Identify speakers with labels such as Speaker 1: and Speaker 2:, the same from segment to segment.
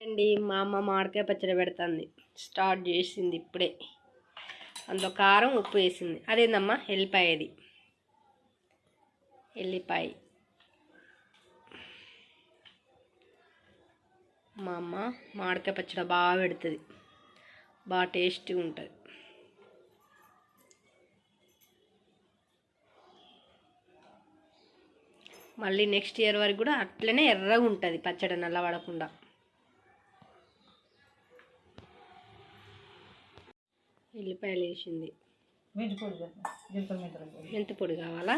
Speaker 1: అండి మా అమ్మ మామిడికాయ పచ్చడి పెడుతుంది. స్టార్ట్ చేసింది ఇప్పుడే. అందులో కారం ఉప్పు వేసింది. అదేందమ్మా ఎల్లిపాయది ఎల్లిపాయ. మా అమ్మ మామిడికాయ పచ్చడి బాగా పెడుతుంది, బాగా టేస్టీగా ఉంటుంది. మళ్ళీ నెక్స్ట్ ఇయర్ వరకు కూడా అట్లనే ఎర్రగా ఉంటుంది పచ్చడి, నల్లబడకుండా. ఎల్లిపాయలు వేసింది. మెంతి పొడి కావాలా?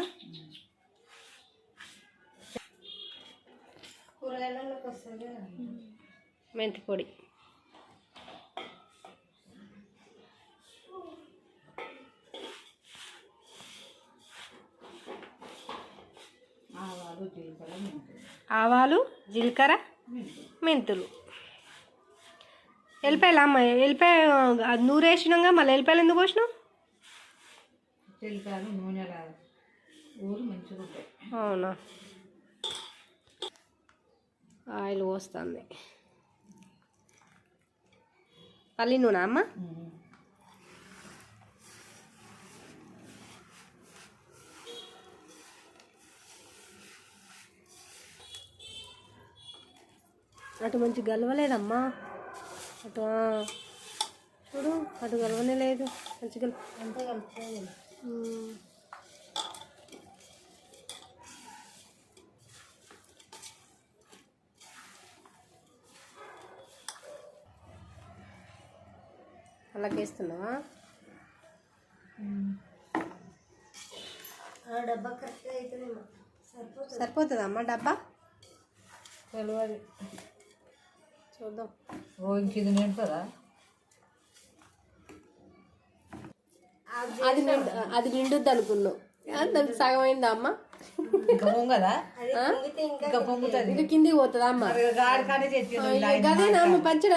Speaker 1: మెంతి పొడి. ఆవాలు, జీలకర్ర, మెంతులు. ఎల్లిపాయలు అమ్మ, ఎల్లిపాయ నూరేసినాక మళ్ళీ ఎల్లిపాయలు ఎందుకు పోసినావు? అవునా? ఆయిల్ పోస్తుంది. పల్లి నూనె అమ్మ? అటు మంచి గలవలేదమ్మా. అటు చూడు, అటు గలవనే లేదు. మంచిగా అంతా కలుపుకోవాలి. అలాగేస్తున్నావా? డబ్బా కరెక్ట్గా అవుతుందేమో. సరిపోతుందమ్మా డబ్బా? తెలియదు, చూద్దాం.
Speaker 2: ఇంకేది నిండుతుందా?
Speaker 1: అది నిండుద్ది అనుకున్నావు, దానికి సగం అయిందా అమ్మ?
Speaker 2: పొంగదా?
Speaker 1: ఇది కిందికి పోతుందా అమ్మ? గదేనా అమ్మ పచ్చడి?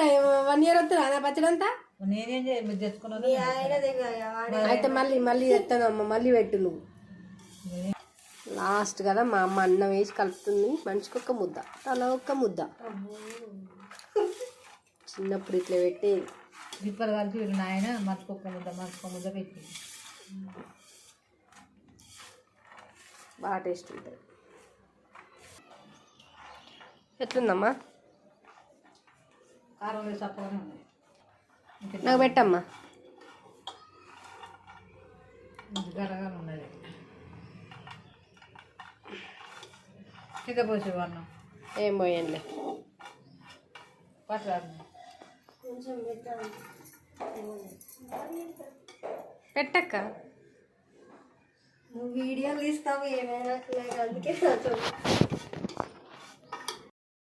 Speaker 1: 1 year వస్తుందా నా పచ్చడి అంతా?
Speaker 2: నేనేం తెచ్చుకున్నాను.
Speaker 1: అయితే మళ్ళీ తెస్తాను అమ్మ, మళ్ళీ పెట్టు నువ్వు. లాస్ట్ కదా మా అమ్మ అన్నం వేసి కలుపుతుంది. మనిషికి ఒక ముద్ద, తల ఒక్క ముద్ద. చిన్నప్పుడు ఇట్లా పెట్టేది.
Speaker 2: దిప్పలు కలిపి వీళ్ళు నాయన మర్చిపోక ముద్ద పెట్టి
Speaker 1: బాగా టేస్ట్ ఉంటుంది. ఎట్లుందమ్మా?
Speaker 2: కారం వేసి చప్పగానే ఉన్నాయి.
Speaker 1: నాకు పెట్టమ్మా.
Speaker 2: గరగా ఉన్నది. కింద పోసి అన్నం
Speaker 1: ఏం పోయండి
Speaker 2: పట్టాలి.
Speaker 1: పెట్టక్క.
Speaker 3: నువ్వు వీడియోలు తీస్తావు ఏమైనా, అందుకే